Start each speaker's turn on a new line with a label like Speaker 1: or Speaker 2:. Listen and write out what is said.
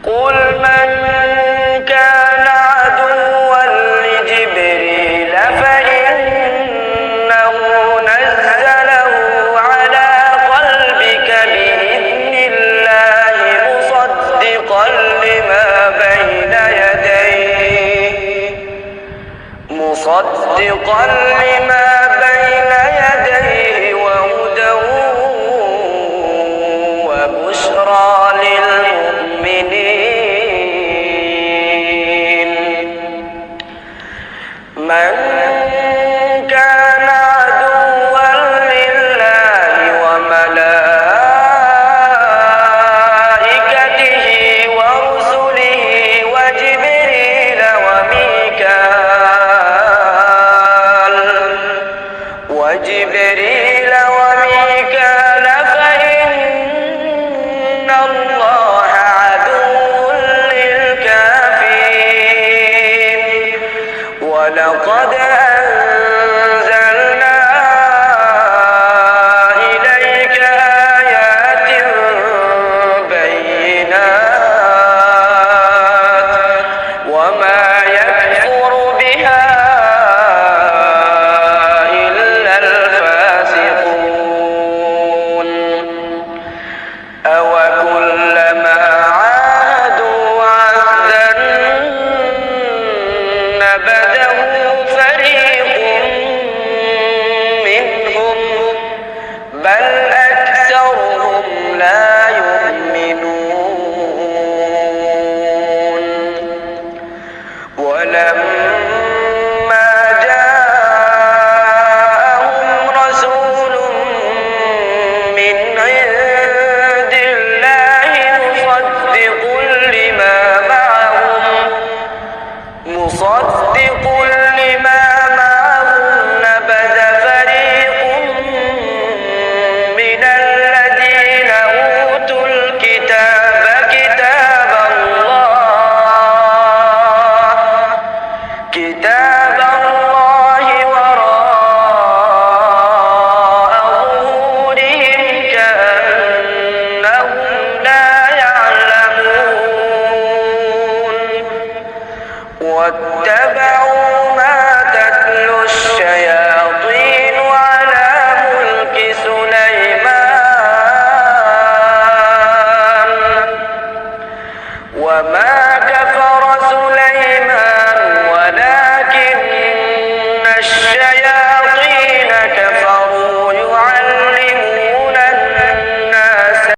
Speaker 1: قل من كان عدوا لجبريل فإنه نزله على قلبك بإذن الله مصدقا لما بين يديه وهدى وبشرى للمؤمنين. من كان عدوا لله وملائكته ورسله وجبريل وميكال فإن الله عدو للكافرين. ولقد أنزلنا إليك آيات بينات وما يكفر بها أوكلما عاهدوا عهدا نبذه فريق منهم بل أكثرهم لا يؤمنون. ولما جاءهم رسول من عند الله مصدق لما معهم نبذ فريق من الذين أوتوا الكتاب كتاب الله وراء ظهورهم كأنهم لا يعلمون.